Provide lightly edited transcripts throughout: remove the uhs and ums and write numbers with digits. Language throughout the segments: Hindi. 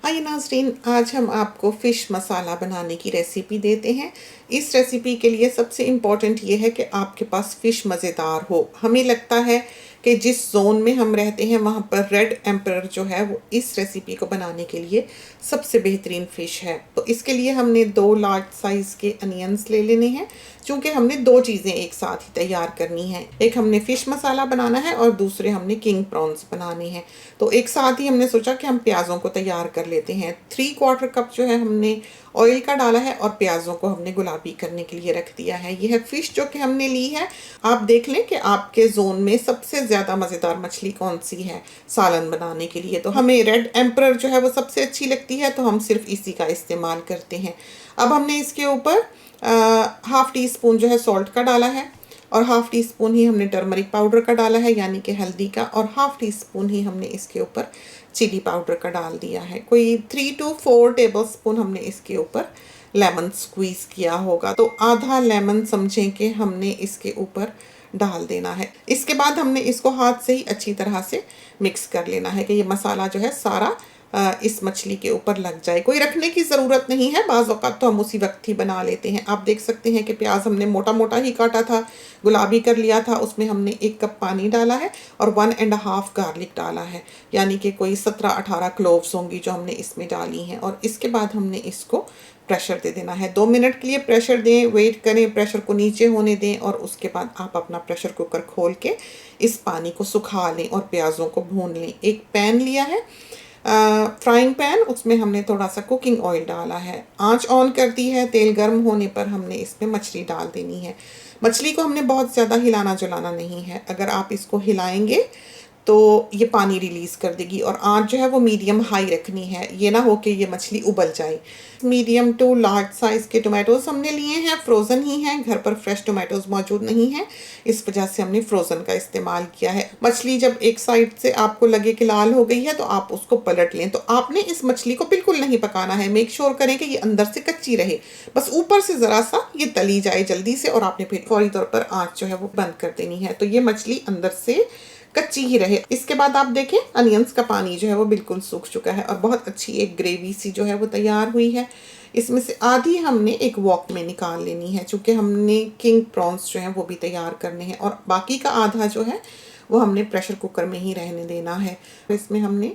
हाय नाज़रीन, आज हम आपको फ़िश मसाला बनाने की रेसिपी देते हैं। इस रेसिपी के लिए सबसे इम्पॉर्टेंट ये है कि आपके पास फ़िश मज़ेदार हो। हमें लगता है कि जिस ज़ोन में हम रहते हैं वहाँ पर रेड एम्परर जो है वो इस रेसिपी को बनाने के लिए सबसे बेहतरीन फ़िश है। तो इसके लिए हमने 2 लार्ज साइज़ के अनियंस ले लेने हैं, चूँकि हमने 2 चीज़ें एक साथ ही तैयार करनी हैं। एक हमने फ़िश मसाला बनाना है और दूसरे हमने किंग प्रॉन्स बनाने हैं। तो एक साथ ही हमने सोचा कि हम प्याज़ों को तैयार कर लेते हैं। 3/4 कप जो है हमने ऑयल का डाला है और प्याज़ों को हमने गुलाबी करने के लिए रख दिया है। ये है फ़िश जो कि हमने ली है। आप देख लें कि आपके ज़ोन में सबसे ज़्यादा मज़ेदार मछली कौन सी है सालन बनाने के लिए। तो हमें रेड एम्परर जो है वो सबसे अच्छी लगती है, तो हम सिर्फ इसी का इस्तेमाल करते हैं। अब हमने इसके ऊपर हाफ़ टी स्पून जो है सॉल्ट का डाला है और हाफ़ टी स्पून ही हमने टर्मरिक पाउडर का डाला है, यानी कि हल्दी का, और हाफ़ टी स्पून ही हमने इसके ऊपर चिली पाउडर का डाल दिया है। कोई 3 to 4 टेबल स्पून हमने इसके ऊपर लेमन स्क्वीज़ किया होगा, तो आधा लेमन समझें कि हमने इसके ऊपर डाल देना है। इसके बाद हमने इसको हाथ से ही अच्छी तरह से मिक्स कर लेना है कि ये मसाला जो है सारा इस मछली के ऊपर लग जाए। कोई रखने की ज़रूरत नहीं है, बाज़ औक़ात तो हम उसी वक्त ही बना लेते हैं। आप देख सकते हैं कि प्याज हमने मोटा मोटा ही काटा था, गुलाबी कर लिया था। उसमें हमने 1 कप पानी डाला है और 1.5 गार्लिक डाला है, यानी कि कोई 17-18 क्लोव्स होंगी जो हमने इसमें डाली हैं। और इसके बाद हमने इसको प्रेशर दे देना है। 2 मिनट के लिए प्रेशर दें, वेट करें, प्रेशर को नीचे होने दें और उसके बाद आप अपना प्रेशर कुकर खोल के इस पानी को सुखा लें और प्याज़ों को भून लें। एक पैन लिया है, फ्राइंग पैन, उसमें हमने थोड़ा सा कुकिंग ऑयल डाला है। आंच ऑन कर दी है। तेल गर्म होने पर हमने इसमें मछली डाल देनी है। मछली को हमने बहुत ज़्यादा हिलाना जुलाना नहीं है। अगर आप इसको हिलाएंगे तो ये पानी रिलीज़ कर देगी। और आंच जो है वो मीडियम हाई रखनी है, ये ना हो कि ये मछली उबल जाए। मीडियम टू लार्ज साइज़ के टोमेटोज़ हमने लिए हैं, फ्रोज़न ही हैं, घर पर फ्रेश टोमेटोज़ मौजूद नहीं हैं, इस वजह से हमने फ्रोज़न का इस्तेमाल किया है। मछली जब एक साइड से आपको लगे कि लाल हो गई है तो आप उसको पलट लें। तो आपने इस मछली को बिल्कुल नहीं पकाना है, मेक श्योर करें कि ये अंदर से कच्ची रहे, बस ऊपर से ज़रा सा ये तली जाए जल्दी से, और आपने फिर फौरी तौर पर आँच जो है वो बंद कर देनी है। तो ये मछली अंदर से कच्ची ही रहे। इसके बाद आप देखें अनियंस का पानी जो है वो बिल्कुल सूख चुका है और बहुत अच्छी एक ग्रेवी सी जो है वो तैयार हुई है। इसमें से आधी हमने एक वॉक में निकाल लेनी है, चूँकि हमने किंग प्रॉन्स जो हैं वो भी तैयार करने हैं, और बाकी का आधा जो है वो हमने प्रेशर कुकर में ही रहने देना है। इसमें हमने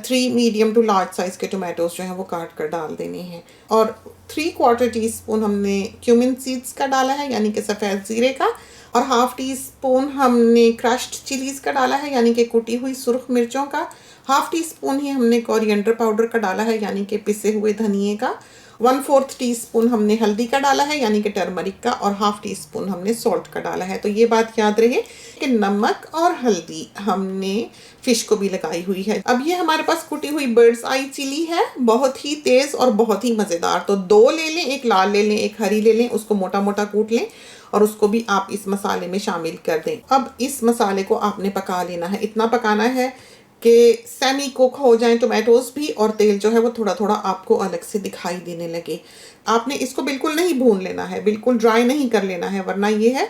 3 मीडियम टू लार्ज साइज़ के टोमेटोज़ जो हैं वो काट कर डाल देने हैं, और 3/4 टीस्पून हमने क्यूमिन सीड्स का डाला है, यानी कि सफ़ेद ज़ीरे का, और हाफ़ टी स्पून हमने क्रश्ड चिलीज़ का डाला है, यानी कि कुटी हुई सुर्ख मिर्चों का। हाफ़ टी स्पून ही हमने कोरिएंडर पाउडर का डाला है, यानी कि पिसे हुए धनिए का। 1/4 टीस्पून हमने हल्दी का डाला है, यानी कि टर्मरिक का, और हाफ़ टी स्पून हमने सॉल्ट का डाला है। तो ये बात याद रहे कि नमक और हल्दी हमने फ़िश को भी लगाई हुई है। अब ये हमारे पास कुटी हुई बर्ड्स आई चिली है, बहुत ही तेज़ और बहुत ही मज़ेदार। तो 2 ले लें, एक लाल ले लें, एक हरी ले लें, उसको मोटा मोटा कूट लें और उसको भी आप इस मसाले में शामिल कर दें। अब इस मसाले को आपने पका लेना है, इतना पकाना है कि सेमी कुक हो जाएं टोमेटोज़ भी, और तेल जो है वो थोड़ा थोड़ा आपको अलग से दिखाई देने लगे। आपने इसको बिल्कुल नहीं भून लेना है, बिल्कुल ड्राई नहीं कर लेना है, वरना ये है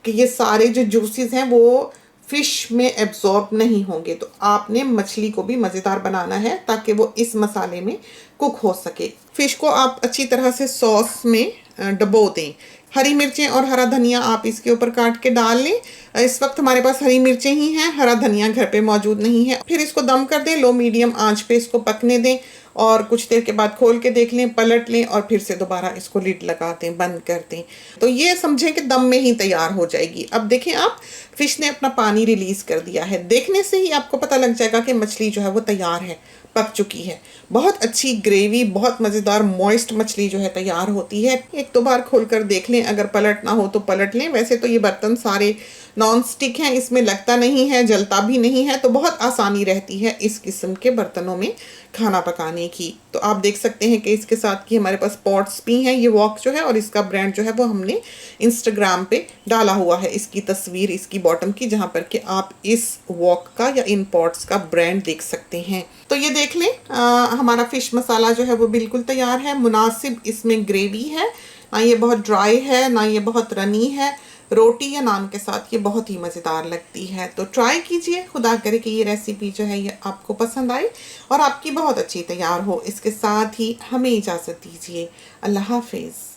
कि ये सारे जो जूसेस हैं वो फ़िश में एब्जॉर्ब नहीं होंगे। तो आपने मछली को भी मज़ेदार बनाना है ताकि वो इस मसाले में कुक हो सके। फ़िश को आप अच्छी तरह से सॉस में डुबो दें। हरी मिर्चें और हरा धनिया आप इसके ऊपर काट के डाल लें। इस वक्त हमारे पास हरी मिर्चें ही हैं, हरा धनिया घर पे मौजूद नहीं है। फिर इसको दम कर दें, लो मीडियम आंच पे इसको पकने दें, और कुछ देर के बाद खोल के देख लें, पलट लें और फिर से दोबारा इसको लिड लगा दें, बंद कर दें। तो ये समझें कि दम में ही तैयार हो जाएगी। अब देखें आप, फ़िश ने अपना पानी रिलीज़ कर दिया है। देखने से ही आपको पता लग जाएगा कि मछली जो है वो तैयार है, पक चुकी है। बहुत अच्छी ग्रेवी, बहुत मज़ेदार मॉइस्ट मछली जो है तैयार होती है। 1-2 बार खोलकर देख लें, अगर पलटना हो तो पलट लें। वैसे तो ये बर्तन सारे नॉन स्टिक हैं, इसमें लगता नहीं है, जलता भी नहीं है, तो बहुत आसानी रहती है इस किस्म के बर्तनों में खाना पकाने की। तो आप देख सकते हैं कि इसके साथ कि हमारे पास पॉट्स भी हैं। ये वॉक जो है और इसका ब्रांड जो है वो हमने इंस्टाग्राम पे डाला हुआ है, इसकी तस्वीर इसकी बॉटम की, जहाँ पर कि आप इस वॉक का या इन पॉट्स का ब्रांड देख सकते हैं। तो ये देख लें, हमारा फ़िश मसाला जो है वो बिल्कुल तैयार है। मुनासिब इसमें ग्रेवी है, ना ये बहुत ड्राई है ना ये बहुत रनी है, रोटी या नान के साथ ये बहुत ही मज़ेदार लगती है। तो ट्राई कीजिए, खुदा करे कि ये रेसिपी जो है ये आपको पसंद आए और आपकी बहुत अच्छी तैयार हो। इसके साथ ही हमें इजाज़त दीजिए। अल्लाह हाफ़िज़।